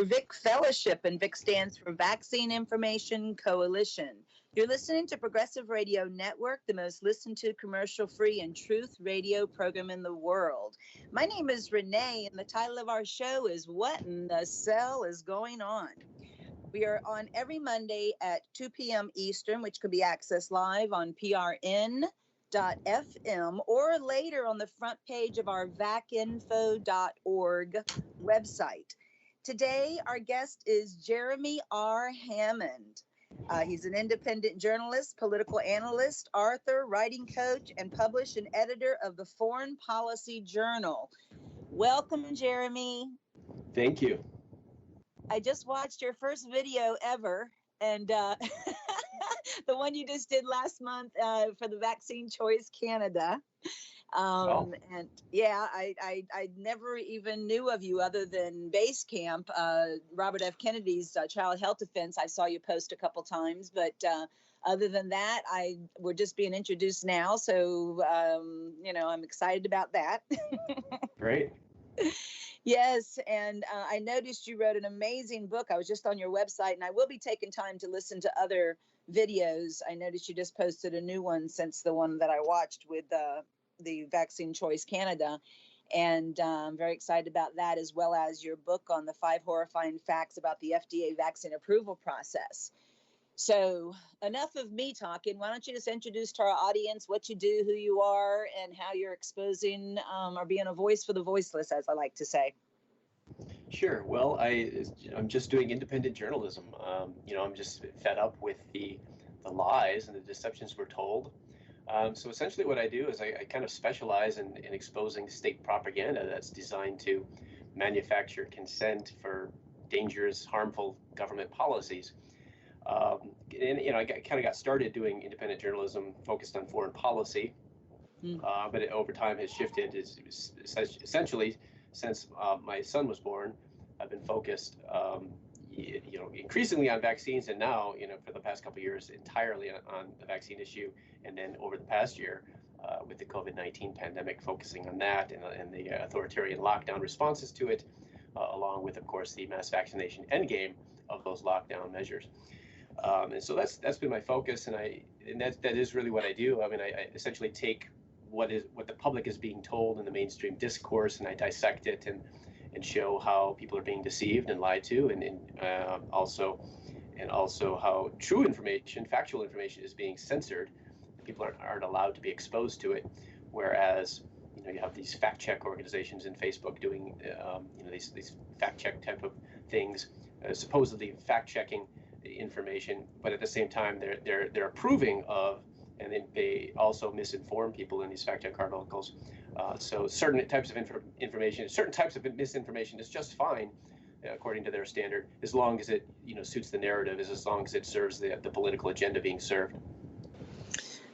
VIC Fellowship, and VIC stands for Vaccine Information Coalition. You're listening to Progressive Radio Network, the most listened to commercial-free and truth radio program in the world. My name is Renee, and the title of our show is What in the Cell is Going On? We are on every Monday at 2 p.m. Eastern, which can be accessed live on prn.fm or later on the front page of our vacinfo.org website. Today, our guest is Jeremy R. Hammond. He's an independent journalist, political analyst, author, writing coach, and published and editor of the Foreign Policy Journal. Welcome, Jeremy. Thank you. I just watched your first video ever, and the one you just did last month for the Vaccine Choice Canada. And yeah, I never even knew of you other than Base Camp, Robert F. Kennedy's Child Health Defense. I saw you post a couple times, but other than that, we're just being introduced now. So, I'm excited about that. Great. Yes, and I noticed you wrote an amazing book. I was just on your website, and I will be taking time to listen to other videos. I noticed you just posted a new one since the one that I watched with the Vaccine Choice Canada, and I'm very excited about that, as well as your book on the 5 horrifying facts about the FDA vaccine approval process. So enough of me talking. Why don't you just introduce to our audience what you do, who you are, and how you're exposing or being a voice for the voiceless, as I like to say. Sure. Well, I'm just doing independent journalism. I'm just fed up with the lies and the deceptions we're told. So essentially what I do is I kind of specialize in exposing state propaganda that's designed to manufacture consent for dangerous, harmful government policies. I kind of got started doing independent journalism focused on foreign policy, but it over time has shifted. Essentially, since my son was born, I've been focused, increasingly on vaccines, and now, for the past couple of years, entirely on the vaccine issue, and then over the past year, with the COVID-19 pandemic, focusing on that and the authoritarian lockdown responses to it, along with, of course, the mass vaccination endgame of those lockdown measures. And so that's been my focus, and that is really what I do. I mean, I essentially take what the public is being told in the mainstream discourse, and I dissect it and show how people are being deceived and lied to, and also how true information, factual information, is being censored. People aren't allowed to be exposed to it, whereas you have these fact check organizations in Facebook doing these fact check type of things, supposedly fact checking information, but at the same time they're approving of, and then they also misinform people in these fact check articles. So certain types of information, certain types of misinformation is just fine, according to their standard, as long as it suits the narrative, as long as it serves the political agenda being served.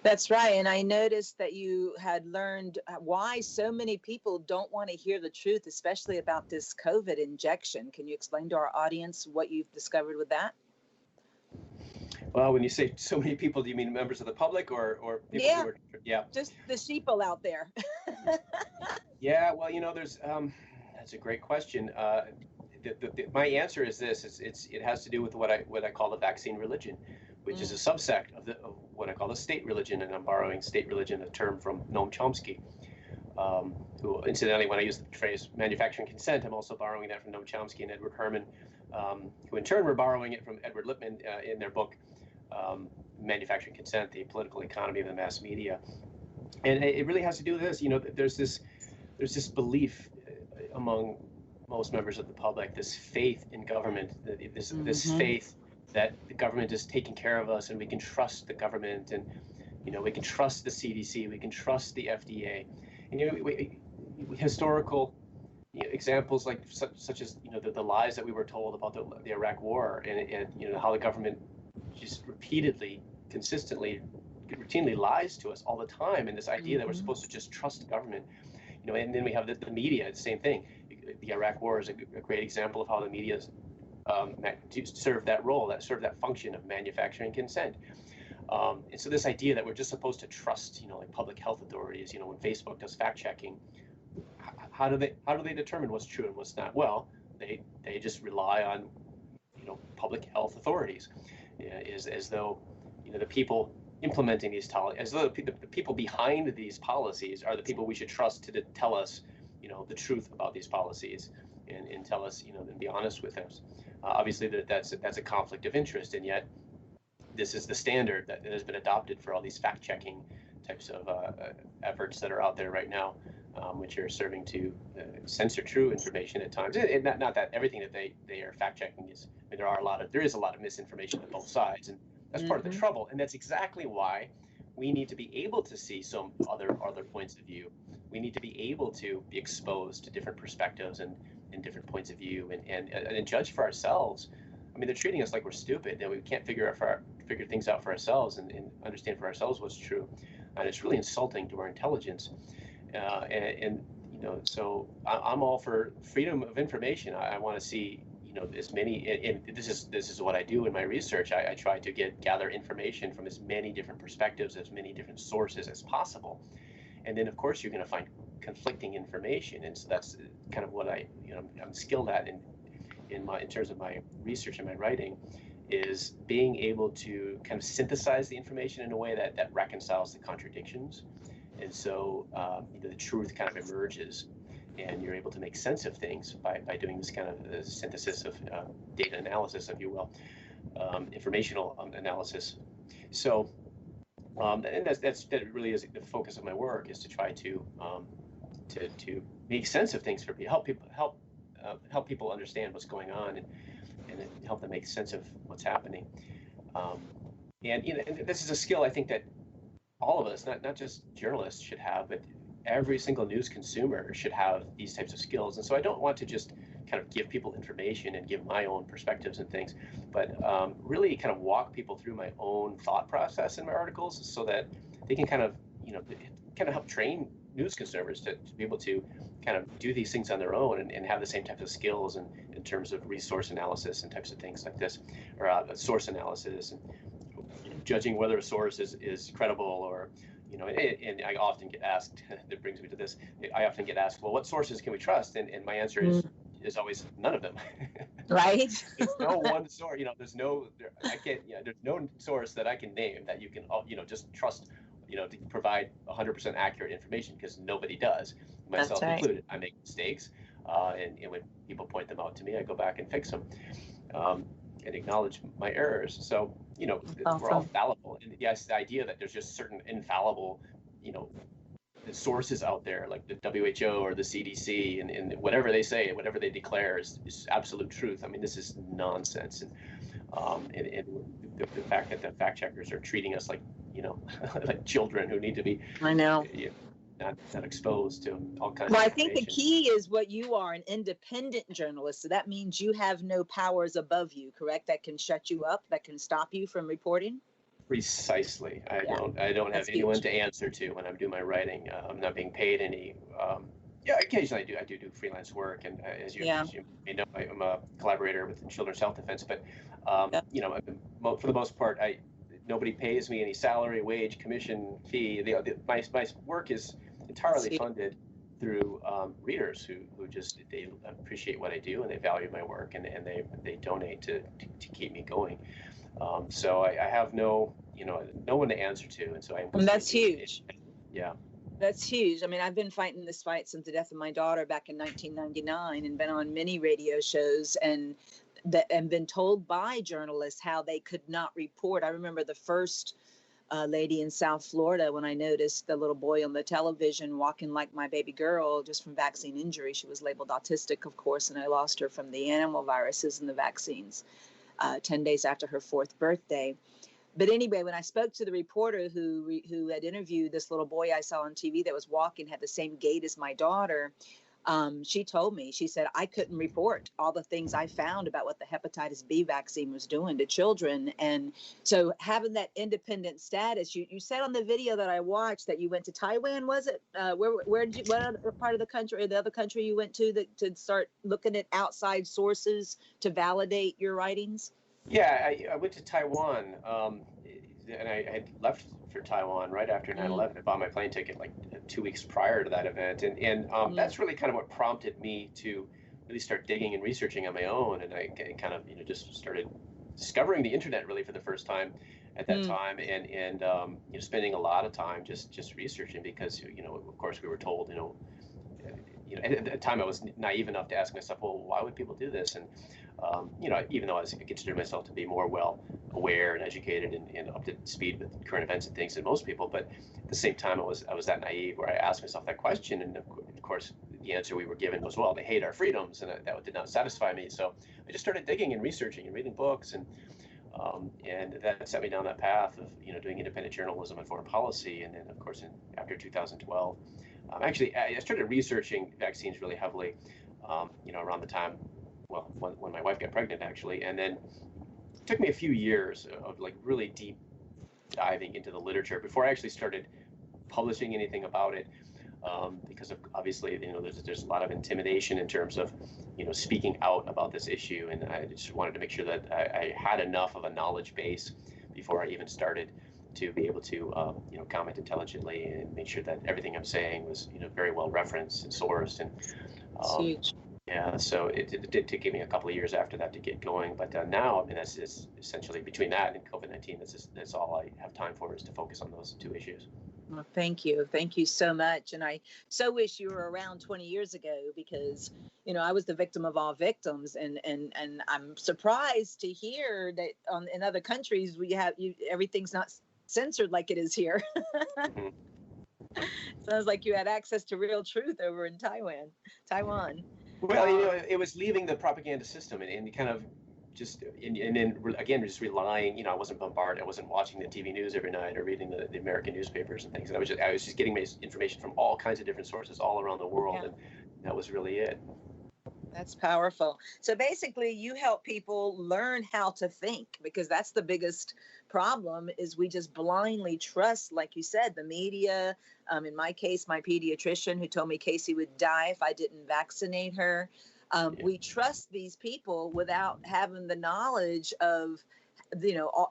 That's right. And I noticed that you had learned why so many people don't want to hear the truth, especially about this COVID injection. Can you explain to our audience what you've discovered with that? Well, when you say so many people, do you mean members of the public or people who are, just the sheeple out there? Yeah, well, there's that's a great question. My answer is this: it has to do with what I call the vaccine religion, which is a subsect of what I call the state religion, and I'm borrowing state religion, a term from Noam Chomsky, who, incidentally, when I use the phrase manufacturing consent, I'm also borrowing that from Noam Chomsky and Edward Herman, who in turn were borrowing it from Edward Lippmann in their book, Manufacturing Consent, the Political Economy of the Mass Media. And it really has to do with this. There's this belief among most members of the public, this faith in government, this faith that the government is taking care of us, and we can trust the government, and we can trust the CDC, we can trust the FDA. And historical examples like such as the lies that we were told about the Iraq War, and how the government just consistently, routinely lies to us all the time, and this idea that we're supposed to just trust the government, and then we have the media, the same thing. The Iraq War is a great example of how the media served that role, served that function of manufacturing consent. And so this idea that we're just supposed to trust, like public health authorities, when Facebook does fact checking, how do they determine what's true and what's not? Well, they just rely on, public health authorities, as though, the people implementing these as though the people behind these policies are the people we should trust to tell us, the truth about these policies, and tell us, and be honest with us. Obviously, that's a conflict of interest, and yet this is the standard that has been adopted for all these fact-checking types of efforts that are out there right now, which are serving to censor true information at times. And not that everything that they are fact-checking is. I mean, there is a lot of misinformation on both sides, and that's part of the trouble. And that's exactly why we need to be able to see some other points of view. We need to be able to be exposed to different perspectives and different points of view, and judge for ourselves. I mean, they're treating us like we're stupid, and we can't figure things out for ourselves and understand for ourselves what's true. And it's really insulting to our intelligence. So I'm all for freedom of information. I want to see, as many, and this is what I do in my research. I try to gather information from as many different perspectives, as many different sources as possible. And then, of course, you're going to find conflicting information. And so that's kind of what I'm skilled at in terms of my research and my writing, is being able to kind of synthesize the information in a way that reconciles the contradictions. And so the truth kind of emerges, and you're able to make sense of things by doing this kind of synthesis of data analysis, if you will, informational analysis. So, and that really is the focus of my work, is to try to make sense of things for people, help people understand what's going on, and help them make sense of what's happening. And this is a skill I think that all of us, not just journalists, should have, but every single news consumer should have these types of skills. And so I don't want to just kind of give people information and give my own perspectives and things, but really kind of walk people through my own thought process in my articles, so that they can kind of help train news consumers to be able to kind of do these things on their own, and have the same types of skills in terms of resource analysis and types of things like this, or source analysis, and judging whether a source is credible, or and I often get asked, that brings me to this, I often get asked, well, what sources can we trust? And my answer is always none of them. Right. There's no one source, there's no source that I can name that you can, just trust, to provide 100% accurate information, because nobody does, myself included. I make mistakes, and when people point them out to me, I go back and fix them, and acknowledge my errors. So, we're all fallible. And yes, the idea that there's just certain infallible, sources out there, like the WHO or the CDC, and whatever they say, whatever they declare is absolute truth. I mean, this is nonsense. And the fact that the fact checkers are treating us like, like children who need to be, I know, not exposed to all kinds of information. I think the key is what you are, an independent journalist. So that means you have no powers above you, correct? That can shut you up, that can stop you from reporting? Precisely. I don't have anyone to answer to when I'm doing my writing. I'm not being paid any. Occasionally I do freelance work, and as you may know, I'm a collaborator with Children's Health Defense. But for the most part, nobody pays me any salary, wage, commission, fee. My work is entirely funded through readers who just, they appreciate what I do, and they value my work, and they donate to keep me going. So I have no one to answer to, and so and that's huge. Yeah. That's huge. I mean, I've been fighting this fight since the death of my daughter back in 1999, and been on many radio shows, and been told by journalists how they could not report. I remember the first lady in South Florida, when I noticed the little boy on the television walking like my baby girl just from vaccine injury. She was labeled autistic, of course, and I lost her from the animal viruses and the vaccines 10 days after her 4th birthday. But anyway, when I spoke to the reporter who had interviewed this little boy I saw on TV that was walking, had the same gait as my daughter, she told me, she said, I couldn't report all the things I found about what the hepatitis B vaccine was doing to children. And so having that independent status, you said on the video that I watched that you went to Taiwan, was it? Where did you, what other part of the country, or the other country you went to to start looking at outside sources to validate your writings? Yeah, I went to Taiwan, and I had left for Taiwan right after 9/11. I bought my plane ticket like 2 weeks prior to that event, and that's really kind of what prompted me to really start digging and researching on my own, and I kind of just started discovering the internet really for the first time at that time, and spending a lot of time just researching, because of course we were told at the time I was naive enough to ask myself, well, why would people do this? And even though I considered myself to be more well aware and educated and up to speed with current events and things than most people, but at the same time I was that naive where I asked myself that question, and of course the answer we were given was, well, they hate our freedoms, and that did not satisfy me. So I just started digging and researching and reading books, and that set me down that path of doing independent journalism and foreign policy. And then of course after 2012, actually I started researching vaccines really heavily around the time, well, when my wife got pregnant actually. And then it took me a few years of like really deep diving into the literature before I actually started publishing anything about it, because of obviously there's a lot of intimidation in terms of speaking out about this issue, and I just wanted to make sure that I had enough of a knowledge base before I even started to be able to comment intelligently and make sure that everything I'm saying was very well referenced and sourced. And Huge. yeah, so it did take me a couple of years after that to get going, but now, I mean, that's essentially between that and COVID-19, that's all I have time for, is to focus on those two issues. Well, thank you so much, and I so wish you were around 20 years ago, because I was the victim of all victims, and I'm surprised to hear that in other countries everything's not censored like it is here. Mm-hmm. Sounds like you had access to real truth over in Taiwan. Well, it was leaving the propaganda system and kind of just, and then again, just relying, I wasn't bombarded. I wasn't watching the TV news every night or reading the American newspapers and things. I was just getting my information from all kinds of different sources all around the world. Yeah. And that was really it. That's powerful. So basically you help people learn how to think, because that's the biggest problem, is we just blindly trust, like you said, the media. In my case, my pediatrician, who told me Casey would die if I didn't vaccinate her. We trust these people without having the knowledge of,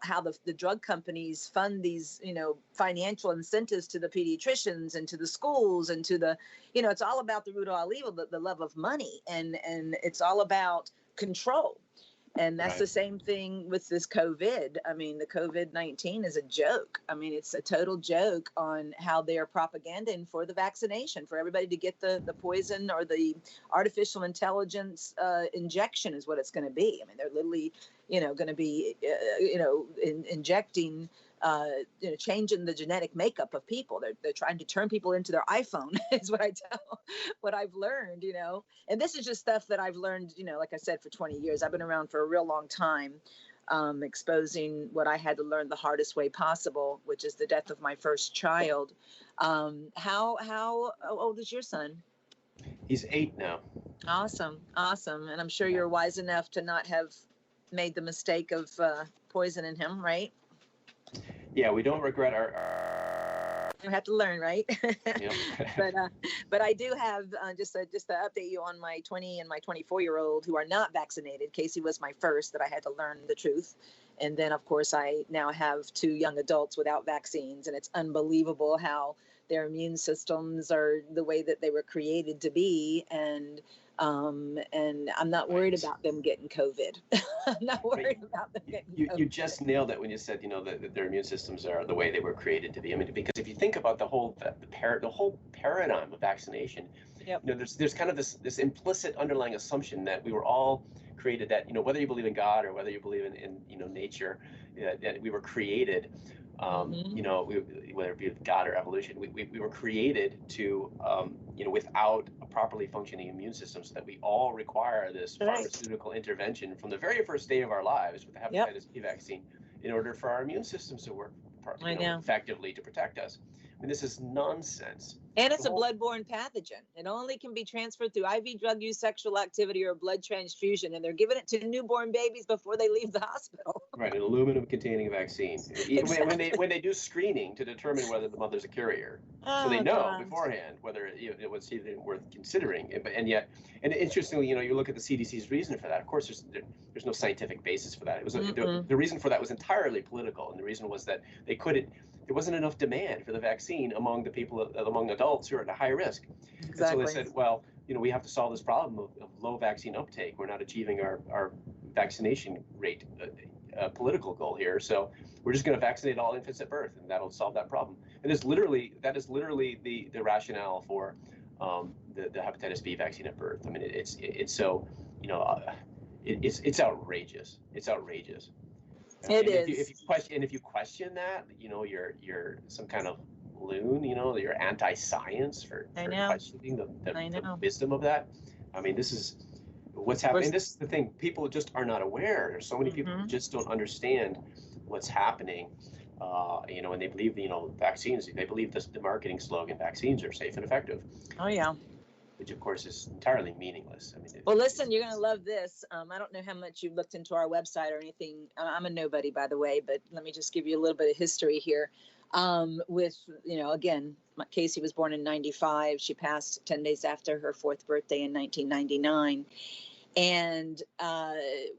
how the drug companies fund these, financial incentives to the pediatricians and to the schools and to the, it's all about the root of all evil, the love of money. And it's all about control. And that's right. The same thing with this COVID. I mean, the COVID-19 is a joke. I mean, it's a total joke on how they're propaganding for the vaccination, for everybody to get the poison or the artificial intelligence injection is what it's going to be. I mean, they're literally, going to be, injecting, changing the genetic makeup of people. They're trying to turn people into their iPhone is what what I've learned, and this is just stuff that I've learned, like I said, for 20 years. I've been around for a real long time, exposing what I had to learn the hardest way possible, which is the death of my first child. How old is your son? He's 8 now. Awesome. And I'm sure you're wise enough to not have made the mistake of poisoning him, right? Yeah, we don't regret our You have to learn, right? Yep. but I do have just to update you on my 20 and my 24-year-old who are not vaccinated. Casey was my first that I had to learn the truth. And then, of course, I now have 2 young adults without vaccines. And it's unbelievable how their immune systems are the way that they were created to be. And I'm not worried about them getting COVID. I'm not worried about them getting COVID. You just nailed it when you said, that their immune systems are the way they were created to be. I mean, because if you think about the whole paradigm of vaccination, yep. There's kind of this implicit underlying assumption that we were all created, that, whether you believe in God or whether you believe in nature, that we were created, whether it be God or evolution, we were created to, without a properly functioning immune system, so that we all require this pharmaceutical intervention from the very first day of our lives with the Hepatitis B vaccine in order for our immune systems to work effectively to protect us. I mean, this is nonsense. And it's a bloodborne pathogen. It only can be transferred through IV drug use, sexual activity, or blood transfusion. And they're giving it to newborn babies before they leave the hospital. Right, an aluminum-containing vaccine. Exactly. When they do screening to determine whether the mother's a carrier, so they know beforehand whether it was even worth considering. And interestingly, you look at the CDC's reason for that. Of course, there's no scientific basis for that. It was the reason for that was entirely political, and the reason was that there wasn't enough demand for the vaccine among adults who are at a high risk. Exactly. And so they said, well, we have to solve this problem of low vaccine uptake. We're not achieving our vaccination rate political goal here. So we're just going to vaccinate all infants at birth, and that'll solve that problem. And that is literally the rationale for the hepatitis B vaccine at birth. I mean, it's so, it's outrageous. It's outrageous. It is. If you question that, you're some kind of loon. You're anti-science for questioning the wisdom of that. I mean, this is what's happening. This is the thing. People just are not aware. There's so many people who just don't understand what's happening. And they believe, vaccines. They believe the marketing slogan, "Vaccines are safe and effective." Oh yeah. Which of course is entirely meaningless. I mean, well, listen, you're going to love this. I don't know how much you've looked into our website or anything. I'm a nobody, by the way, but let me just give you a little bit of history here. Again, Casey was born in 95. She passed 10 days after her 4th birthday in 1999. And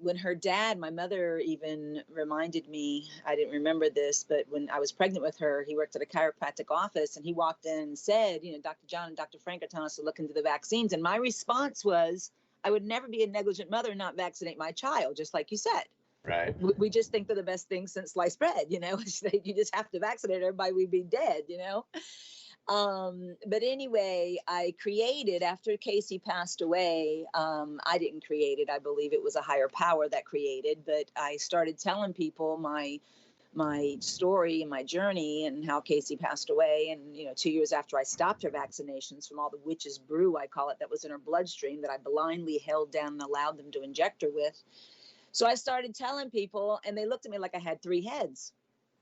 when her dad, my mother even reminded me, I didn't remember this, but when I was pregnant with her, he worked at a chiropractic office, and he walked in and said, Dr. John and Dr. Frank are telling us to look into the vaccines. And my response was, I would never be a negligent mother and not vaccinate my child, just like you said. Right. We just think they're the best thing since sliced bread, you just have to vaccinate everybody, we'd be dead, But anyway, I created, after Casey passed away, I didn't create it. I believe it was a higher power that created, but I started telling people my story and my journey and how Casey passed away. And, 2 years after I stopped her vaccinations from all the witch's brew, I call it, that was in her bloodstream that I blindly held down and allowed them to inject her with. So I started telling people, and they looked at me like I had 3 heads.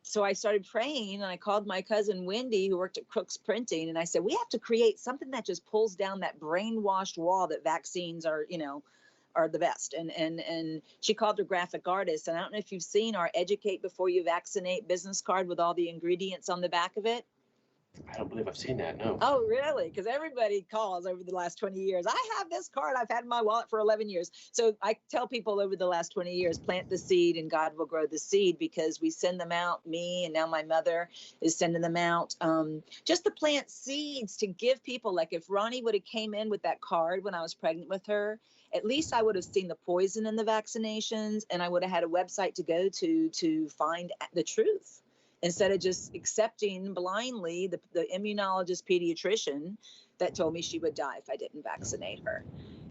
So I started praying, and I called my cousin Wendy, who worked at Crooks Printing, and I said, we have to create something that just pulls down that brainwashed wall that vaccines are the best. And she called her graphic artist. And I don't know if you've seen our Educate Before You Vaccinate business card with all the ingredients on the back of it. I don't believe I've seen that, no. Oh, really? Because everybody calls over the last 20 years. I have this card I've had in my wallet for 11 years. So I tell people over the last 20 years, plant the seed and God will grow the seed, because we send them out, me and now my mother is sending them out, just to plant seeds to give people. Like if Ronnie would have came in with that card when I was pregnant with her, at least I would have seen the poison in the vaccinations, and I would have had a website to go to find the truth, instead of just accepting blindly the immunologist pediatrician that told me she would die if I didn't vaccinate her.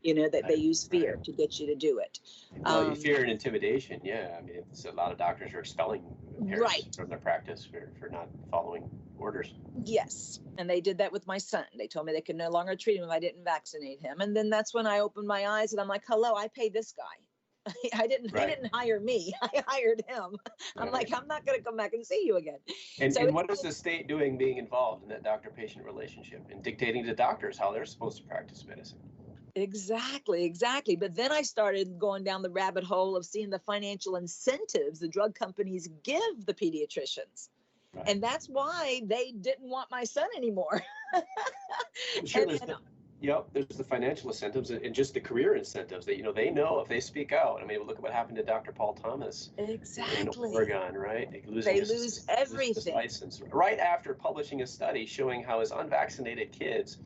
That they use fear to get you to do it. Well, fear and intimidation, yeah. I mean, it's a lot of doctors are expelling parents from their practice for not following orders. Yes, and they did that with my son. They told me they could no longer treat him if I didn't vaccinate him. And then that's when I opened my eyes, and I'm like, hello, I paid this guy. He didn't hire me. I hired him. I'm like, I'm not going to come back and see you again. And what is the state doing being involved in that doctor-patient relationship and dictating to doctors how they're supposed to practice medicine? Exactly. But then I started going down the rabbit hole of seeing the financial incentives the drug companies give the pediatricians. Right. And that's why they didn't want my son anymore. Sure, there's the financial incentives and just the career incentives that, they know if they speak out. I mean, look at what happened to Dr. Paul Thomas. Exactly. In Oregon, right? They lose everything. His license right after publishing a study showing how his unvaccinated kids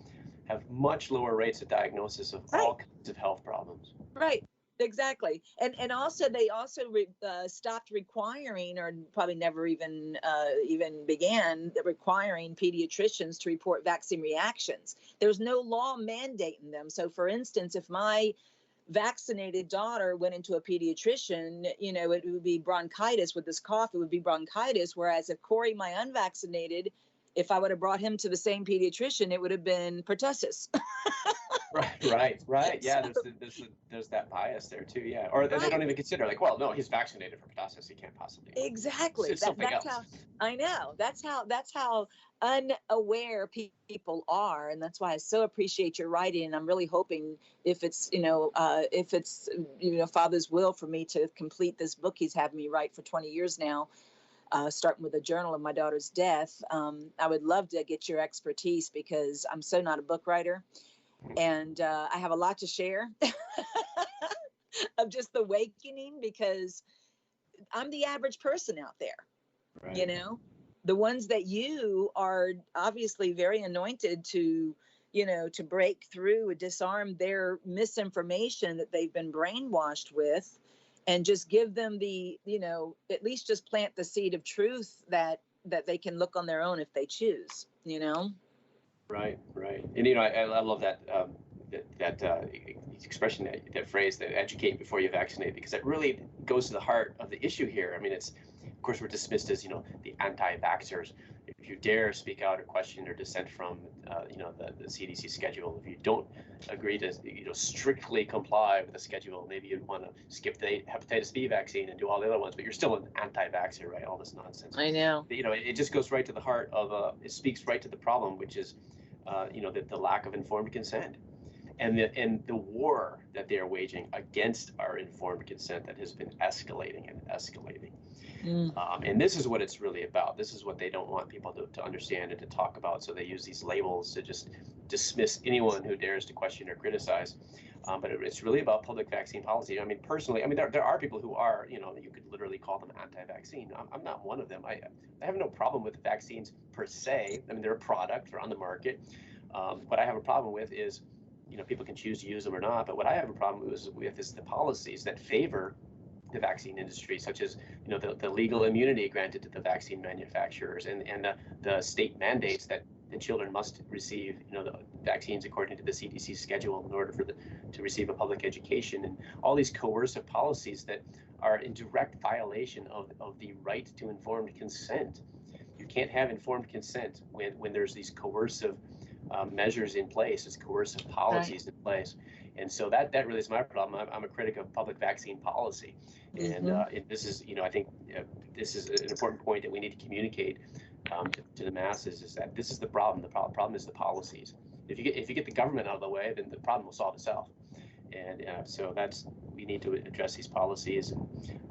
have much lower rates of diagnosis of all kinds of health problems. Right. Exactly. And also they stopped requiring, or probably never even began requiring pediatricians to report vaccine reactions. There's no law mandating them. So for instance, if my vaccinated daughter went into a pediatrician, it would be bronchitis with this cough, it would be bronchitis. Whereas if Corey, my unvaccinated, if I would have brought him to the same pediatrician, it would have been pertussis. Right. Yeah, there's that bias there too. Yeah, or they don't even consider, like, well, no, he's vaccinated for pertussis, he can't possibly. Exactly. It's something else. I know. That's how unaware people are, and that's why I so appreciate your writing. And I'm really hoping if it's Father's will for me to complete this book he's had me write for 20 years now. Starting with a journal of my daughter's death, I would love to get your expertise, because I'm so not a book writer. And I have a lot to share of just the awakening, because I'm the average person out there, the ones that you are obviously very anointed to to break through and disarm their misinformation that they've been brainwashed with, and just give them the, at least just plant the seed of truth that they can look on their own if they choose, Right, right. And, I love that, that expression, that phrase, that educate before you vaccinate, because it really goes to the heart of the issue here. I mean, of course, we're dismissed as, the anti-vaxxers. If you dare speak out or question or dissent from, the CDC schedule, if you don't agree to, strictly comply with the schedule, maybe you'd want to skip the hepatitis B vaccine and do all the other ones, but you're still an anti-vaxxer, right? All this nonsense. I know. It just goes right to the heart of, it speaks right to the problem, which is, the lack of informed consent. And the war that they are waging against our informed consent that has been escalating and escalating. And this is what it's really about. This is what they don't want people to understand and to talk about. So they use these labels to just dismiss anyone who dares to question or criticize. But it's really about public vaccine policy. I mean, personally, there are people who are, you could literally call them anti-vaccine. I'm not one of them. I have no problem with vaccines per se. I mean, they're a product, they're on the market. What I have a problem with is, people can choose to use them or not. But what I have a problem with is the policies that favor the vaccine industry, such as, the legal immunity granted to the vaccine manufacturers, and the state mandates that the children must receive, the vaccines according to the CDC schedule in order to receive a public education, and all these coercive policies that are in direct violation of the right to informed consent. You can't have informed consent when there's these coercive measures in place, as coercive policies in place. And so that really is my problem. I'm a critic of public vaccine policy. And this is, I think this is an important point that we need to communicate to the masses, is that this is the problem. The problem is the policies. If you get the government out of the way, then the problem will solve itself. And so we need to address these policies.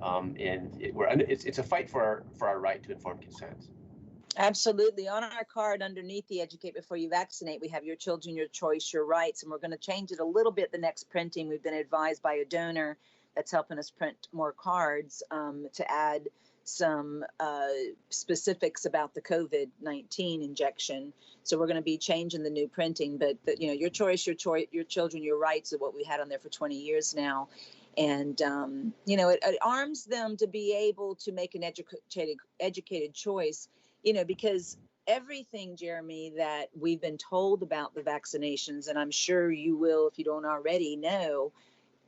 And it's a fight for our right to informed consent. Absolutely. On our card underneath the Educate Before You Vaccinate, we have your children, your choice, your rights. And we're going to change it a little bit the next printing. We've been advised by a donor that's helping us print more cards to add some specifics about the COVID-19 injection. So we're going to be changing the new printing. But your choice, your children, your rights, are what we had on there for 20 years now. And, it arms them to be able to make an educated choice. Because everything, Jeremy, that we've been told about the vaccinations, and I'm sure you will if you don't already know,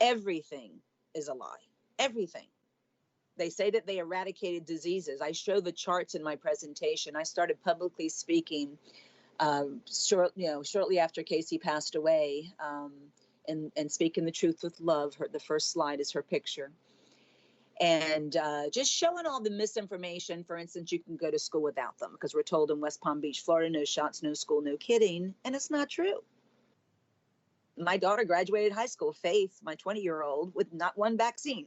everything is a lie. Everything. They say that they eradicated diseases. I show the charts in my presentation. I started publicly speaking shortly after Casey passed away, and speaking the truth with love. The first slide is her picture. And just showing all the misinformation. For instance, you can go to school without them, because we're told in West Palm Beach, Florida, no shots, no school, no kidding. And it's not true. My daughter graduated high school, Faith, my 20-year-old, with not one vaccine.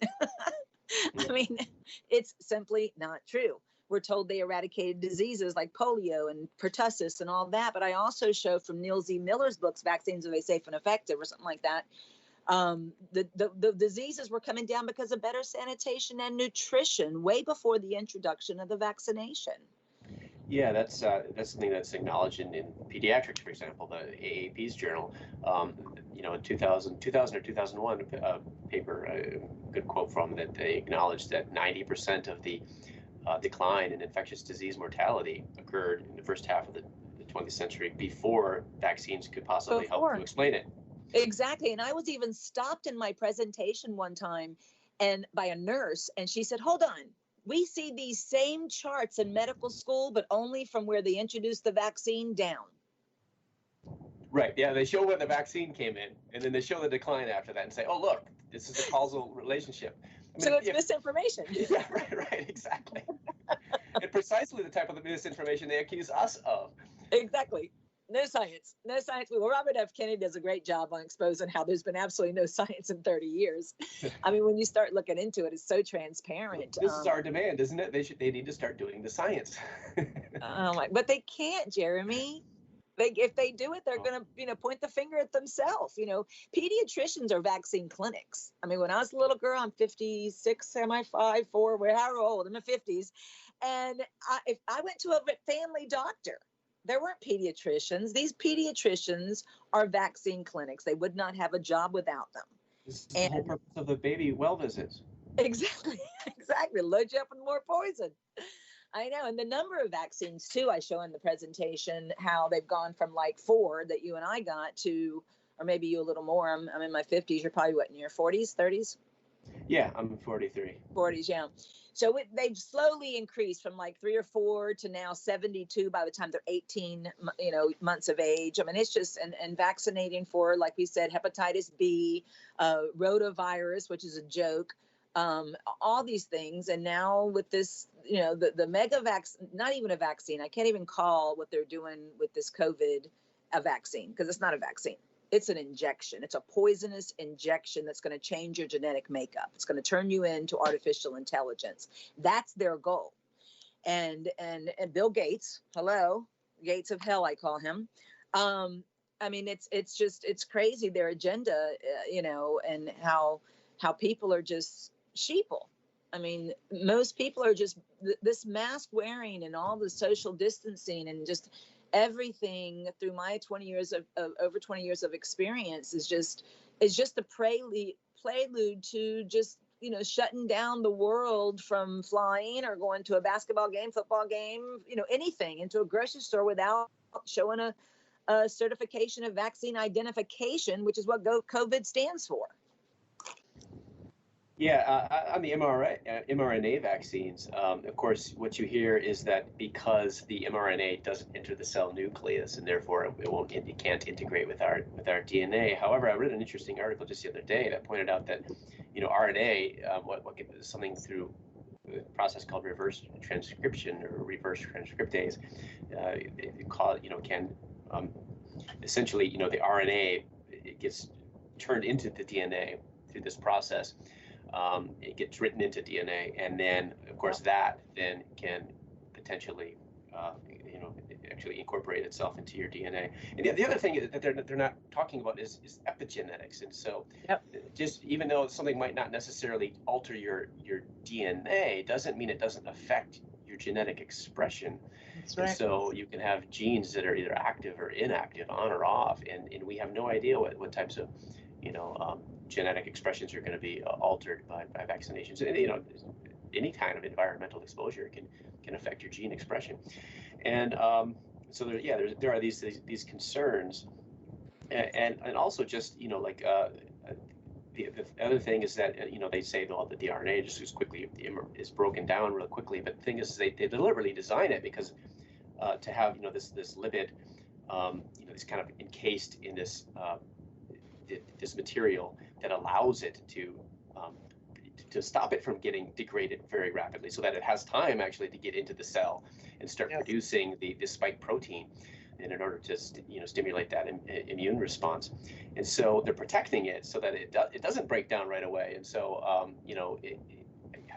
I mean, it's simply not true. We're told they eradicated diseases like polio and pertussis and all that. But I also show from Neil Z. Miller's books, Vaccines, Are They Safe and Effective, or something like that. The diseases were coming down because of better sanitation and nutrition way before the introduction of the vaccination. Yeah, that's something that's acknowledged in pediatrics, for example, the AAP's journal. In 2000 or 2001 paper, a good quote from that, they acknowledged that 90% of the decline in infectious disease mortality occurred in the first half of the 20th century, before vaccines could possibly help to explain it. Exactly. And I was even stopped in my presentation one time and by a nurse, and she said, hold on, we see these same charts in medical school, but only from where they introduced the vaccine down. Right. Yeah. They show when the vaccine came in, and then they show the decline after that and say, oh, look, this is a causal relationship. So it's misinformation. Yeah, right. Exactly. And precisely the type of misinformation they accuse us of. Exactly. No science. Well, Robert F. Kennedy does a great job on exposing how there's been absolutely no science in 30 years. I mean, when you start looking into it, it's so transparent. This is our demand, isn't it? They need to start doing the science. But they can't, Jeremy. If they do it, they're going to, point the finger at themselves. Pediatricians are vaccine clinics. I mean, when I was a little girl, I'm 56, am I 5, 4, however old, I'm in my 50s. And if I went to a family doctor, there weren't pediatricians. These pediatricians are vaccine clinics. They would not have a job without them. This is the whole purpose of the baby well visits. Exactly, exactly. Load you up with more poison. I know. And the number of vaccines, too, I show in the presentation how they've gone from like 4 that you and I got to, or maybe you a little more. I'm in my 50s. You're probably what, in your 40s, 30s? Yeah, I'm 43. 40s, yeah. So they've slowly increased from like 3 or 4 to now 72 by the time they're 18, months of age. I mean, it's just, and vaccinating for, like we said, hepatitis B, rotavirus, which is a joke, all these things. And now with this, the mega vaccine, not even a vaccine, I can't even call what they're doing with this COVID a vaccine, because it's not a vaccine. It's an injection. It's a poisonous injection that's going to change your genetic makeup. It's going to turn you into artificial intelligence. That's their goal. And Bill Gates, hello, Gates of hell, I call him. I mean, it's crazy, their agenda, and how people are just sheeple. I mean, most people are just this mask wearing and all the social distancing and just everything through my 20 years of over 20 years of experience is just a prelude to just, shutting down the world from flying or going to a basketball game, football game, anything, into a grocery store without showing a certification of vaccine identification, which is what COVID stands for. Yeah, on the mRNA vaccines, of course, what you hear is that because the mRNA doesn't enter the cell nucleus and therefore it can't integrate with our DNA. However, I read an interesting article just the other day that pointed out that, RNA, something through a process called reverse transcription or reverse transcriptase, can essentially, the RNA, it gets turned into the DNA through this process. It gets written into DNA, and then, of course, that then can potentially, actually incorporate itself into your DNA. And the other thing that they're not talking about is epigenetics. And so, just even though something might not necessarily alter your DNA, doesn't mean it doesn't affect your genetic expression. That's right. And so you can have genes that are either active or inactive, on or off, and we have no idea what types of, genetic expressions are going to be altered by vaccinations. And, any kind of environmental exposure can affect your gene expression. And so there are these concerns, and also just, the other thing is that, they say that the RNA just is broken down real quickly. But the thing is, they deliberately design it because to have, this lipid, it's kind of encased in this material that allows it to stop it from getting degraded very rapidly, so that it has time actually to get into the cell and start producing the spike protein, and in order to stimulate that immune response. And so they're protecting it so that it doesn't break down right away. And so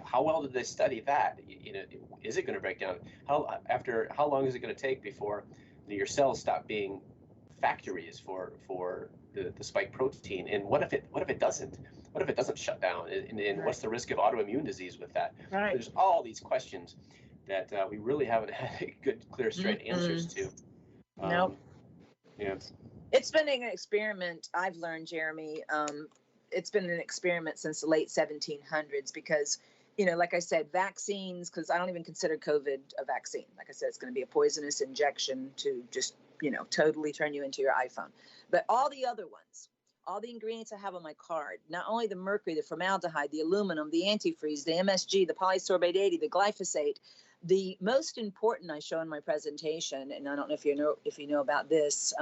how well did they study that? Is it going to break down? How long is it going to take before your cells stop being factories for the spike protein? And what if it doesn't? What if it doesn't shut down? And right. What's the risk of autoimmune disease with that? Right. There's all these questions that we really haven't had good, clear, straight answers to. Nope. Yeah. It's been an experiment, I've learned, Jeremy. It's been an experiment since the late 1700s because, like I said, vaccines, because I don't even consider COVID a vaccine. Like I said, it's going to be a poisonous injection to just, totally turn you into your iPhone. But all the other ones, all the ingredients I have on my card, not only the mercury, the formaldehyde, the aluminum, the antifreeze, the MSG, the polysorbate 80, the glyphosate, the most important I show in my presentation, and I don't know if you know about this,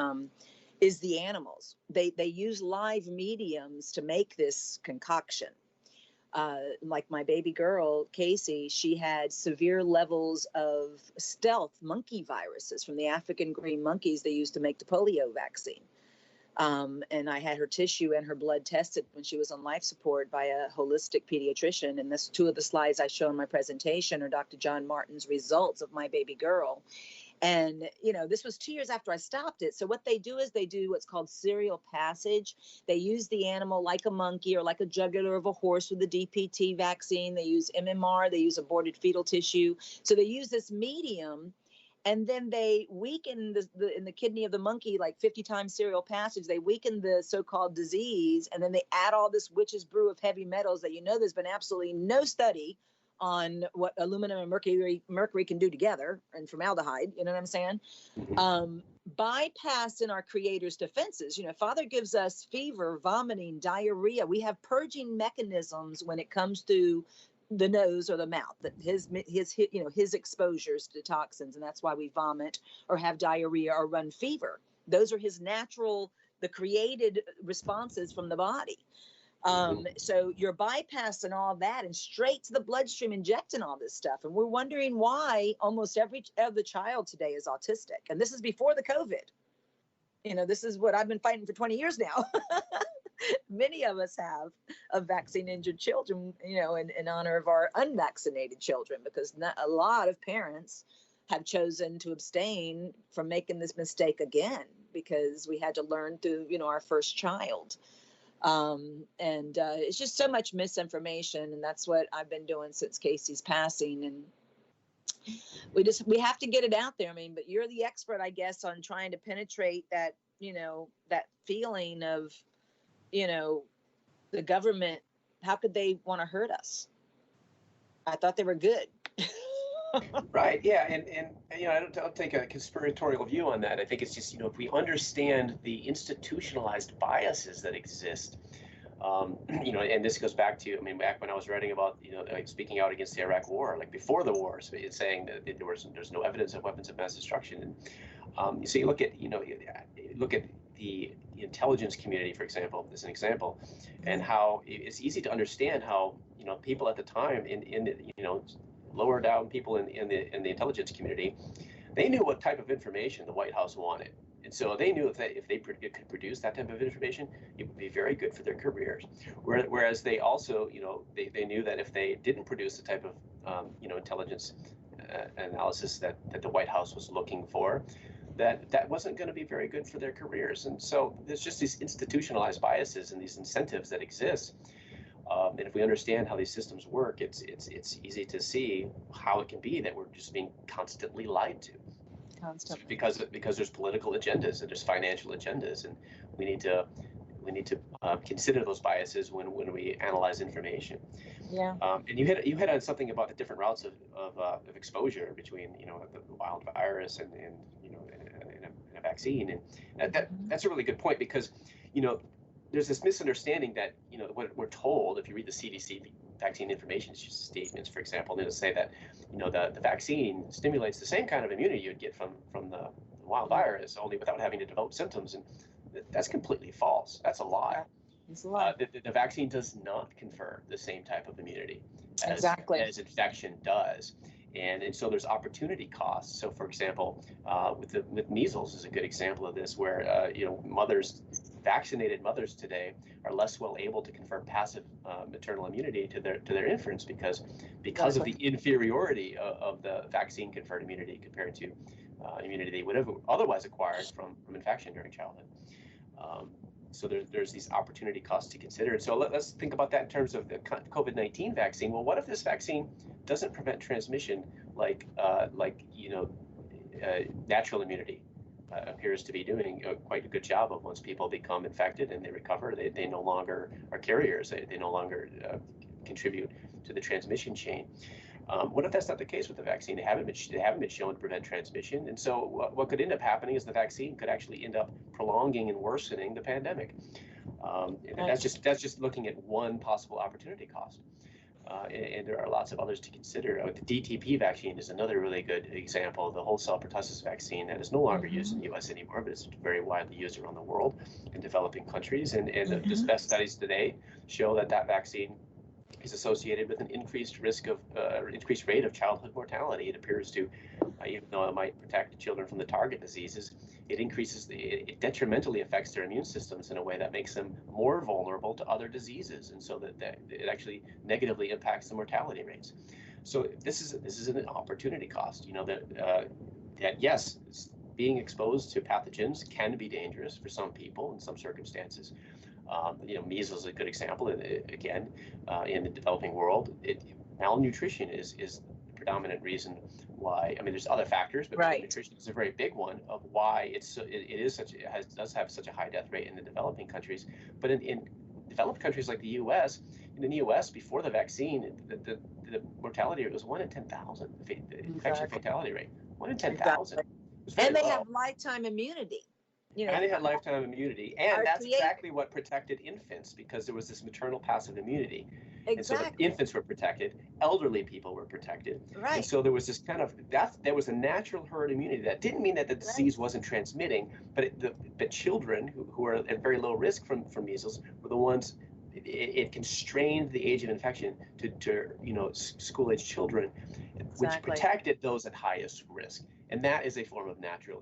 is the animals. They use live mediums to make this concoction. Like my baby girl, Casey, she had severe levels of stealth monkey viruses from the African green monkeys they used to make the polio vaccine. And I had her tissue and her blood tested when she was on life support by a holistic pediatrician. And this 2 of the slides I show in my presentation are Dr. John Martin's results of my baby girl. And, this was 2 years after I stopped it. So what they do is they do what's called serial passage. They use the animal like a monkey or like a jugular of a horse with the DPT vaccine. They use MMR. They use aborted fetal tissue. So they use this medium. and then they weaken in the kidney of the monkey like 50 times serial passage. They weaken the so-called disease, and then they add all this witch's brew of heavy metals that, there's been absolutely no study on what aluminum and mercury can do together, and formaldehyde, you know what I'm saying? Bypass in our creator's defenses. Father gives us fever, vomiting, diarrhea. We have purging mechanisms when it comes to the nose or the mouth, that his exposures to toxins, and that's why we vomit or have diarrhea or run fever. Those are his natural, the created responses from the body. So you're bypassing all that and straight to the bloodstream, injecting all this stuff. And we're wondering why almost every other child today is autistic. And this is before the COVID. This is what I've been fighting for 20 years now. Many of us have of vaccine injured children, in honor of our unvaccinated children, because a lot of parents have chosen to abstain from making this mistake again, because we had to learn through, our first child. It's just so much misinformation, and that's what I've been doing since Casey's passing. And we have to get it out there. But you're the expert, I guess, on trying to penetrate that, that feeling of, the government. How could they want to hurt us? I thought they were good. Right. Yeah. And I don't take a conspiratorial view on that. I think it's just, if we understand the institutionalized biases that exist, and this goes back to, back when I was writing about, like speaking out against the Iraq war, like before the war, so it's saying that there's no evidence of weapons of mass destruction. And so you look at the intelligence community, for example, as an example, and how it's easy to understand how, people at the time lower down people in the intelligence community, they knew what type of information the White House wanted. And so they knew if they could produce that type of information, it would be very good for their careers. Whereas they also, they knew that if they didn't produce the type of, intelligence analysis that the White House was looking for, that wasn't going to be very good for their careers. And so there's just these institutionalized biases and these incentives that exist. And if we understand how these systems work, it's easy to see how it can be that we're just being constantly lied to. Constantly. Because there's political agendas and there's financial agendas, and we need to consider those biases when we analyze information. Yeah. And you hit on something about the different routes of exposure between the wild virus and a vaccine, and that's a really good point, because there's this misunderstanding that what we're told, if you read the CDC vaccine information statements, for example, they'll say that the vaccine stimulates the same kind of immunity you'd get from the wild virus, only without having to develop symptoms, and that's completely false. That's a lie. It's a lie. The vaccine does not confer the same type of immunity as infection does. And so there's opportunity costs. So, for example, with measles is a good example of this, where vaccinated mothers today are less well able to confer passive maternal immunity to their infants because of the inferiority of the vaccine conferred immunity compared to immunity they would have otherwise acquired from infection during childhood. So there's these opportunity costs to consider. And so let's think about that in terms of the COVID-19 vaccine. Well, what if this vaccine doesn't prevent transmission like natural immunity appears to be doing quite a good job of? Once people become infected and they recover, they no longer are carriers. They no longer contribute to the transmission chain. What if that's not the case with the vaccine? They haven't been shown to prevent transmission, and so what could end up happening is the vaccine could actually end up prolonging and worsening the pandemic. And that's just looking at one possible opportunity cost. And there are lots of others to consider. The DTP vaccine is another really good example. The whole cell pertussis vaccine that is no longer used in the U.S. anymore, but it's very widely used around the world in developing countries. And the best studies today show that vaccine is associated with an increased rate of childhood mortality. It appears to, even though it might protect children from the target diseases, it detrimentally affects their immune systems in a way that makes them more vulnerable to other diseases, and so that it actually negatively impacts the mortality rates. So this is an opportunity cost. That yes, being exposed to pathogens can be dangerous for some people in some circumstances. Measles is a good example. Again, in the developing world, malnutrition is predominant reason why. I mean, there's other factors, but nutrition is a very big one of why does have such a high death rate in the developing countries. But in developed countries like the U.S., in the U.S. before the vaccine, the mortality rate was 1 in 10,000. The infection fatality rate 1 in 10,000. And they have lifetime immunity. And they had lifetime immunity, and that's exactly what protected infants, because there was this maternal passive immunity. Exactly. And so the infants were protected, elderly people were protected. Right. And so there was this kind of, there was a natural herd immunity. That didn't mean that the disease wasn't transmitting, but the children who are at very low risk from measles were the ones, it constrained the age of infection to school-age children, which protected those at highest risk. And that is a form of natural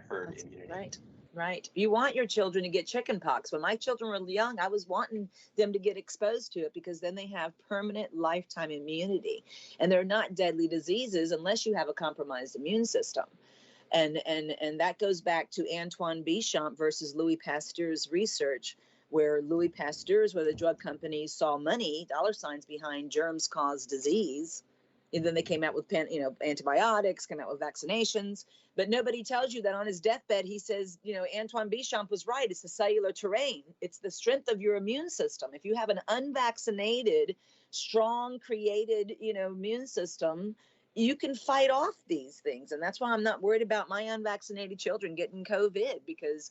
herd immunity. Right. You want your children to get chickenpox. When my children were young, I was wanting them to get exposed to it, because then they have permanent lifetime immunity, and they're not deadly diseases unless you have a compromised immune system. And that goes back to Antoine Béchamp versus Louis Pasteur's research, where Louis Pasteur's, where the drug companies saw money, dollar signs behind germs cause disease. And then they came out with antibiotics, came out with vaccinations, but nobody tells you that on his deathbed, he says, Antoine Béchamp was right. It's the cellular terrain. It's the strength of your immune system. If you have an unvaccinated, strong, created, immune system, you can fight off these things. And that's why I'm not worried about my unvaccinated children getting COVID, because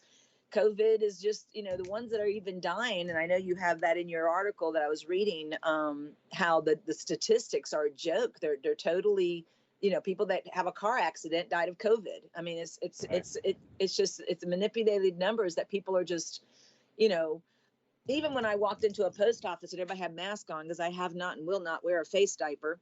COVID is just, the ones that are even dying. And I know you have that in your article that I was reading, how the statistics are a joke. They're totally, people that have a car accident died of COVID. I mean, it's manipulated numbers that people are just, even when I walked into a post office and everybody had masks on, because I have not and will not wear a face diaper,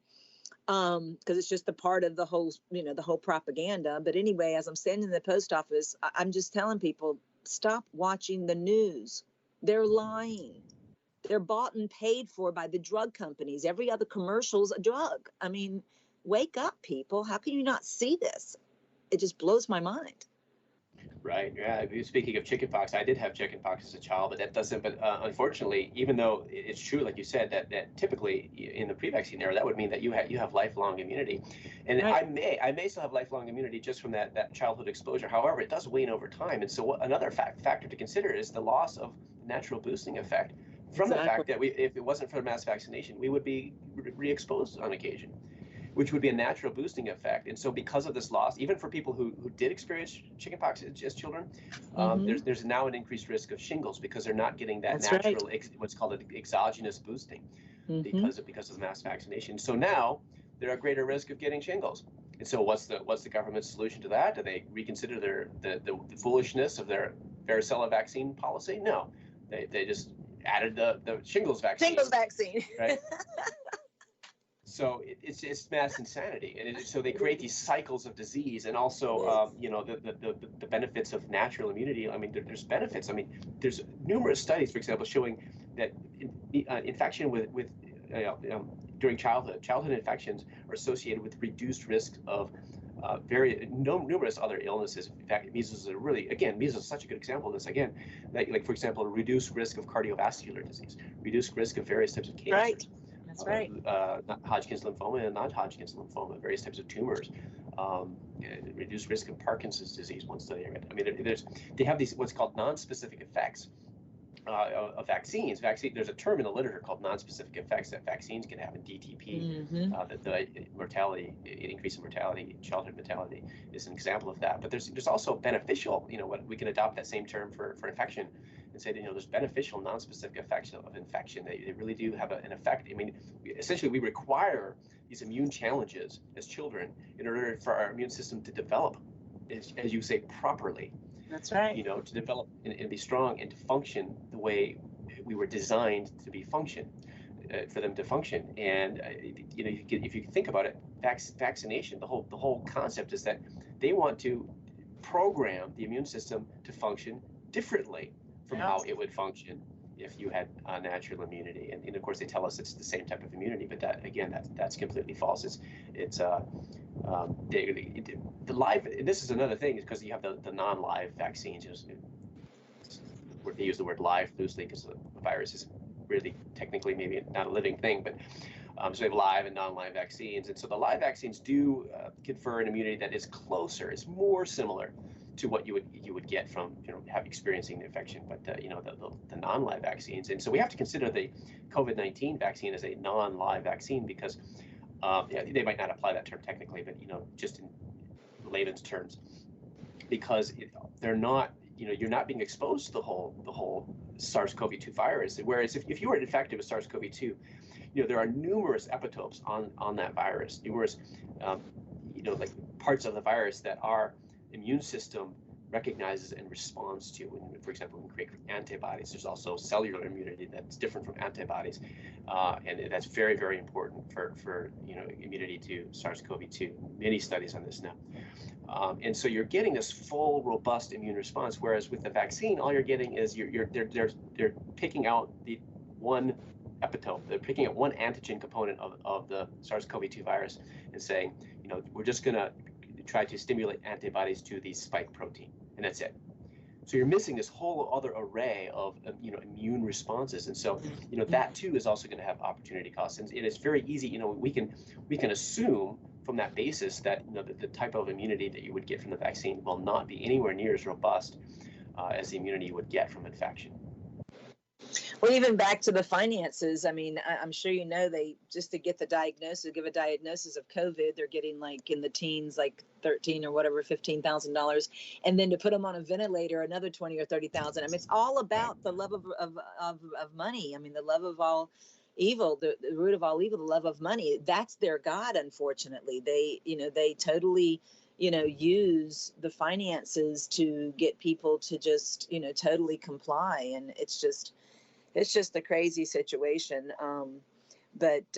because it's just a part of the whole, the whole propaganda. But anyway, as I'm standing in the post office, I'm just telling people, stop watching the news. They're lying. They're bought and paid for by the drug companies. Every other commercial's a drug. I mean, wake up, people. How can you not see this? It just blows my mind. Right. Yeah. Speaking of chickenpox, I did have chickenpox as a child, but that doesn't. But unfortunately, even though it's true, like you said, that typically in the pre-vaccine era, that would mean that you have lifelong immunity, and I may still have lifelong immunity just from that childhood exposure. However, it does wane over time, and so another factor to consider is the loss of natural boosting effect from the fact that if it wasn't for mass vaccination, we would be re-exposed on occasion, which would be a natural boosting effect. And so because of this loss, even for people who did experience chickenpox as children, there's now an increased risk of shingles, because they're not getting that natural, what's called exogenous boosting, because of mass vaccination. So now they're at greater risk of getting shingles. And so what's the government's solution to that? Do they reconsider the foolishness of their varicella vaccine policy? No, they just added the shingles vaccine. Shingles vaccine. Right. So it's mass insanity, and so they create these cycles of disease, and also the benefits of natural immunity. I mean, there's benefits. I mean, there's numerous studies, for example, showing that infection during childhood infections are associated with reduced risk of numerous other illnesses. In fact, measles measles is such a good example of this. Again, like for example, a reduced risk of cardiovascular disease, reduced risk of various types of cancers. Right. That's right. Hodgkin's lymphoma and non-Hodgkin's lymphoma, various types of tumors, reduced risk of Parkinson's disease. One study I read. I mean, they have these what's called non-specific effects of vaccines. There's a term in the literature called non-specific effects that vaccines can have in DTP. The mortality, increase in mortality, childhood mortality is an example of that. But there's also beneficial. What we can adopt that same term for infection. And say that there's beneficial non-specific effects of infection. They really do have an effect. I mean, essentially, we require these immune challenges as children in order for our immune system to develop, as you say, properly. That's right. To develop and be strong and to function the way we were designed to be for them to function. And if you think about it, vaccination, the whole concept is that they want to program the immune system to function differently from how it would function if you had natural immunity, and of course they tell us it's the same type of immunity, but that's completely false. It's the live. This is another thing, is because you have the non-live vaccines. They use the word live loosely because the virus is really technically maybe not a living thing, but So we have live and non-live vaccines, and so the live vaccines do confer an immunity that is closer, it's more similar to what you would get from experiencing the infection, but the non-live vaccines, and so we have to consider the COVID-19 vaccine as a non-live vaccine because they might not apply that term technically, but just in layman's terms, because they're not, you're not being exposed to the whole SARS-CoV-2 virus. Whereas if you were infected with SARS-CoV-2, there are numerous epitopes on that virus, numerous like parts of the virus that our immune system recognizes and responds to. When, for example, when we create antibodies, there's also cellular immunity that's different from antibodies, and that's very, very important for immunity to SARS-CoV-2. Many studies on this now. And so you're getting this full, robust immune response, whereas with the vaccine, all you're getting is they're picking out the one epitope. They're picking up one antigen component of the SARS-CoV-2 virus and saying, we're just going to try to stimulate antibodies to the spike protein, and that's it. So you're missing this whole other array of immune responses, and so that too is also going to have opportunity costs. And it is very easy. We can assume from that basis that the type of immunity that you would get from the vaccine will not be anywhere near as robust as the immunity you would get from infection. Well, even back to the finances, I mean, I'm sure they just to get the diagnosis, give a diagnosis of COVID, they're getting like in the teens, like 13 or whatever, $15,000, and then to put them on a ventilator, another 20 or 30,000. I mean, it's all about the love of money. I mean, the love of all evil, the root of all evil, the love of money. That's their God. Unfortunately, they totally use the finances to get people to just totally comply, and it's just a crazy situation. But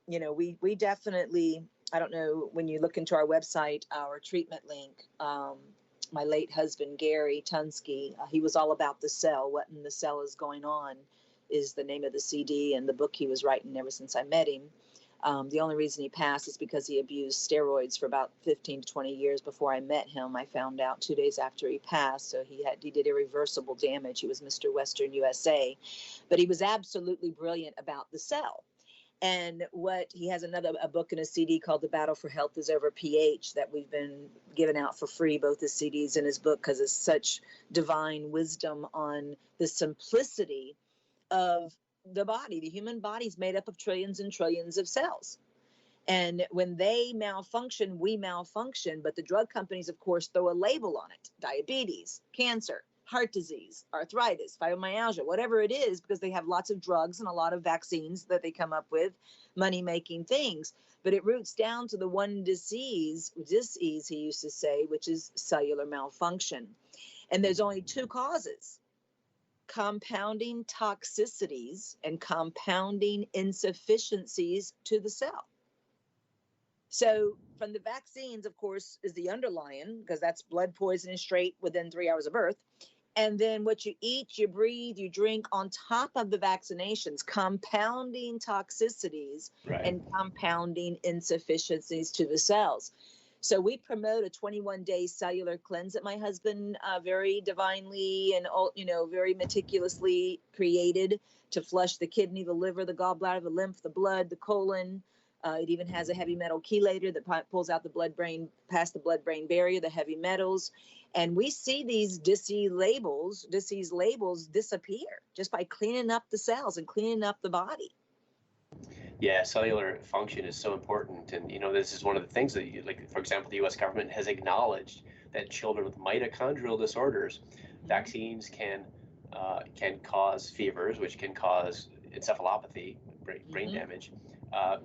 we definitely, I don't know, when you look into our website, our treatment link, my late husband, Gary Tunsky, he was all about the cell. What in the cell is going on is the name of the CD and the book he was writing ever since I met him. The only reason he passed is because he abused steroids for about 15 to 20 years before I met him. I found out 2 days after he passed. So he did irreversible damage. He was Mr. Western USA, but he was absolutely brilliant about the cell. And he has a book and a CD called The Battle for Health is Over pH that we've been giving out for free, both his CDs and his book, because it's such divine wisdom on the simplicity of the body. The human body is made up of trillions and trillions of cells. And when they malfunction, we malfunction. But the drug companies, of course, throw a label on it: diabetes, cancer, heart disease, arthritis, fibromyalgia, whatever it is, because they have lots of drugs and a lot of vaccines that they come up with, money-making things. But it roots down to the one disease, he used to say, which is cellular malfunction. And there's only two causes: compounding toxicities and compounding insufficiencies to the cell. So from the vaccines, of course, is the underlying, because that's blood poisoning straight within 3 hours of birth. And then what you eat, you breathe, you drink on top of the vaccinations, compounding toxicities and compounding insufficiencies to the cells. So we promote a 21-day cellular cleanse that my husband very divinely and very meticulously created to flush the kidney, the liver, the gallbladder, the lymph, the blood, the colon. It even has a heavy metal chelator that pulls out the blood-brain, past the blood-brain barrier, the heavy metals. And we see these disease labels disappear just by cleaning up the cells and cleaning up the body. Yeah, cellular function is so important, and this is one of the things that, for example, the U.S. government has acknowledged that children with mitochondrial disorders, vaccines can cause fevers, which can cause encephalopathy, brain damage,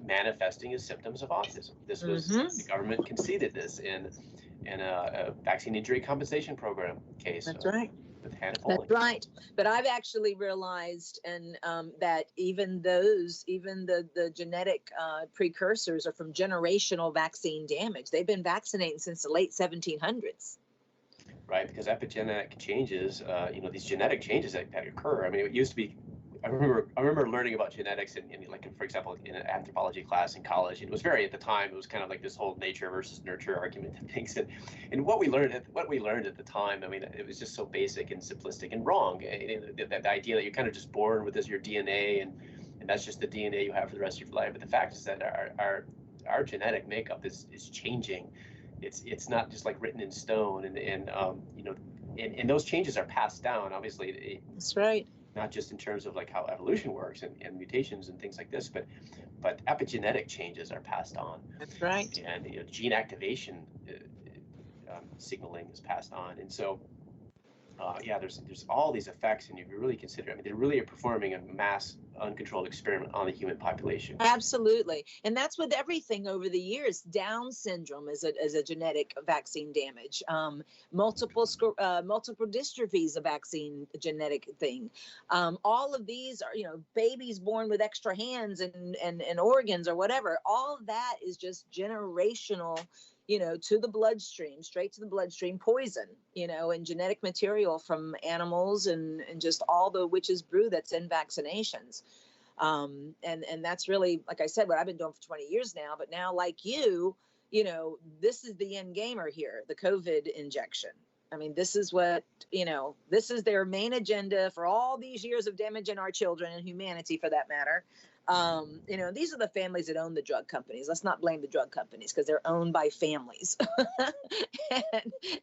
manifesting as symptoms of autism. This was the government conceded this in a vaccine injury compensation program case. That's right. That's right. But I've actually realized that even the genetic precursors are from generational vaccine damage. They've been vaccinating since the late 1700s. Right, because epigenetic changes, these genetic changes that occur. I mean, it used to be. I remember learning about genetics in for example, in an anthropology class in college. It was at the time, it was kind of like this whole nature versus nurture argument and things. And what we learned at the time, I mean, it was just so basic and simplistic and wrong. The idea that you're kind of just born with your DNA, and and that's just the DNA you have for the rest of your life. But the fact is that our genetic makeup is changing. It's not just like written in stone, and you know, and those changes are passed down. Obviously, that's right. Not just in terms of like how evolution works and mutations and things like this, but epigenetic changes are passed on. That's right. And you know, gene activation signaling is passed on, and so yeah, there's all these effects, and if you really consider, I mean, they really are performing a mass uncontrolled experiment on the human population. Absolutely. And that's with everything over the years. Down syndrome is a genetic vaccine damage. Multiple dystrophy is a vaccine genetic thing. All of these are, you know, babies born with extra hands and organs or whatever. All of that is just generational, you know, to the bloodstream, straight to the bloodstream, poison, you know, and genetic material from animals and just all the witch's brew that's in vaccinations. And that's really, like I said, what I've been doing for 20 years now. But now, like you know, this is the end gamer here, the COVID injection. I mean, this is what, you know, this is their main agenda for all these years of damaging our children and humanity, for that matter. You know, these are the families that own the drug companies. Let's not blame the drug companies, because they're owned by families.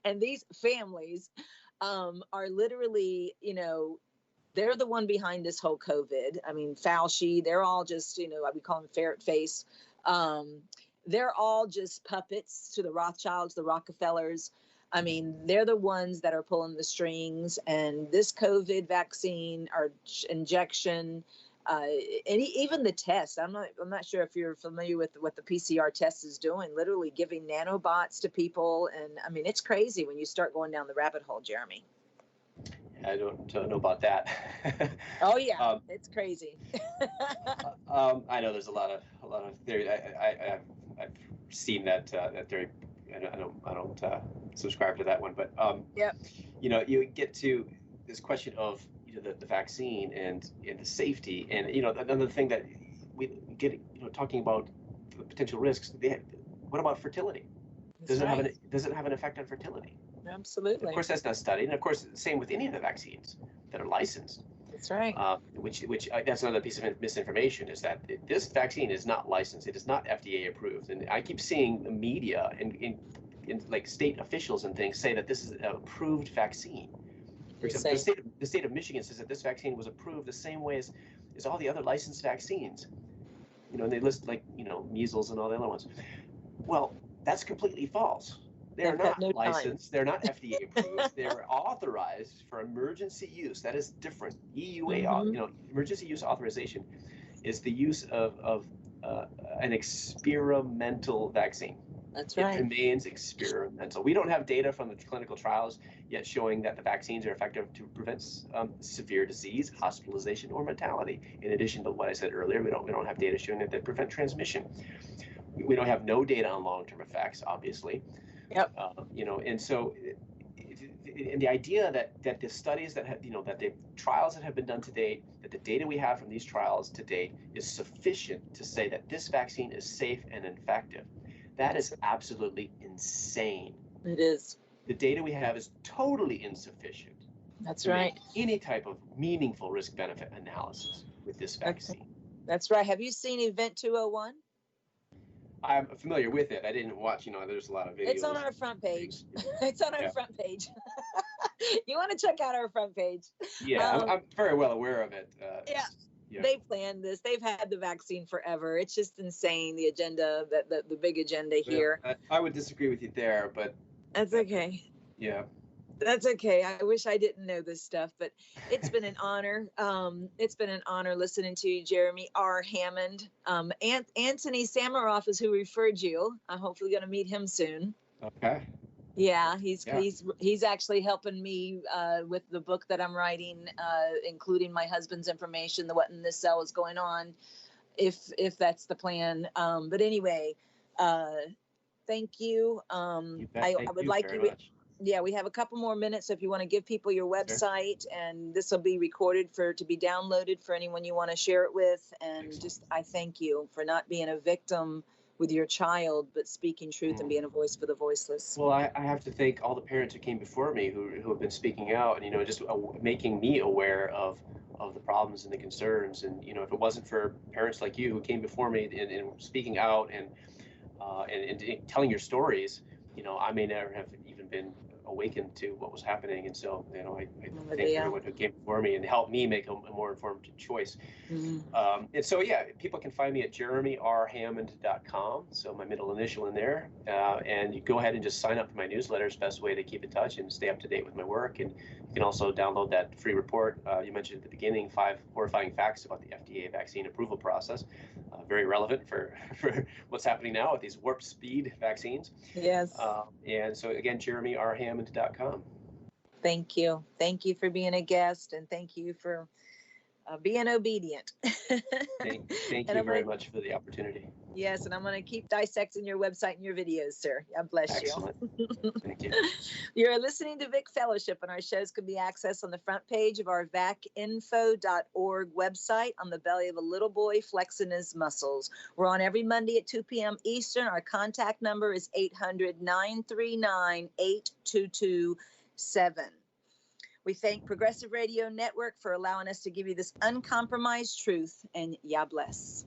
and these families are literally, you know, they're the one behind this whole COVID. I mean, Fauci, they're all just, you know, we call them ferret face. They're all just puppets to the Rothschilds, the Rockefellers. I mean, they're the ones that are pulling the strings. And this COVID vaccine or injection, and even the test, I'm not sure if you're familiar with what the PCR test is doing, literally giving nanobots to people. And I mean, it's crazy when you start going down the rabbit hole, Jeremy. I don't know about that. Oh yeah, it's crazy. I know there's a lot of theory. I've seen that theory. I don't subscribe to that one, but yeah, you know, you get to this question of, you know, the vaccine and the safety, and you know, another thing that we get, you know, talking about the potential risks. What about fertility? Does it have an effect on fertility? Absolutely. Of course, that's not studied, and of course, same with any of the vaccines that are licensed. That's right. Which that's another piece of misinformation, is that this vaccine is not licensed. It is not FDA approved, and I keep seeing the media and in like state officials and things say that this is an approved vaccine. For example, the state of Michigan says that this vaccine was approved the same way as all the other licensed vaccines. You know, and they list, like, you know, measles and all the other ones. Well, that's completely false. They're not licensed. They're not FDA approved. They're authorized for emergency use. That is different. EUA, you know, emergency use authorization is the use of an experimental vaccine. That's right. It remains experimental. We don't have data from the clinical trials yet showing that the vaccines are effective to prevent severe disease, hospitalization, or mortality. In addition to what I said earlier, we don't have data showing that they prevent transmission. We don't have no data on long-term effects, obviously. Yep. You know, and so and the idea that the studies that have, you know, that the trials that have been done to date, that the data we have from these trials to date is sufficient to say that this vaccine is safe and effective, that is absolutely insane. It is. The data we have is totally insufficient. That's right. Any type of meaningful risk-benefit analysis with this vaccine. That's right. Have you seen Event 201? I'm familiar with it. I didn't watch, you know, there's a lot of videos. It's on our front page. It's on our front page. You want to check out our front page. Yeah, I'm very well aware of it. Yeah. They planned this. They've had the vaccine forever. It's just insane, the agenda, the big agenda here. I would disagree with you there, but that's okay. Yeah. That's okay. I wish I didn't know this stuff, but it's been an honor. It's been an honor listening to you, Jeremy R. Hammond. Anthony Samaroff is who referred you. I'm hopefully going to meet him soon. Okay. Yeah, he's actually helping me with the book that I'm writing, including my husband's information, the what in this cell is going on, if that's the plan. But anyway, thank you. I would like you. Yeah, we have a couple more minutes. So if you want to give people your website, and this will be recorded to be downloaded for anyone you want to share it with. And I thank you for not being a victim with your child, but speaking truth and being a voice for the voiceless. Well, I have to thank all the parents who came before me who have been speaking out, and, you know, just making me aware of of the problems and the concerns. And if it wasn't for parents like you who came before me and speaking out and telling your stories, I may never have even been awakened to what was happening. And so, I thank everyone who came before me and helped me make a more informed choice. And so, yeah, people can find me at jeremyrhammond.com. So my middle initial in there. And you go ahead and just sign up for my newsletter. It's the best way to keep in touch and stay up to date with my work. And you can also download that free report you mentioned at the beginning, 5 horrifying facts about the FDA vaccine approval process. Very relevant for what's happening now with these warp speed vaccines. Yes. And so again, jeremyrhammond.com. Thank you. Thank you for being a guest, and thank you for being obedient. Thank you very much for the opportunity. Yes, and I'm going to keep dissecting your website and your videos, sir. God bless Excellent. you. Thank you. You're listening to Vic Fellowship, and our shows can be accessed on the front page of our vacinfo.org website on the belly of a little boy flexing his muscles. We're on every Monday at 2 p.m. Eastern. Our contact number is 800-939-8227. We thank Progressive Radio Network for allowing us to give you this uncompromised truth, and Yah bless.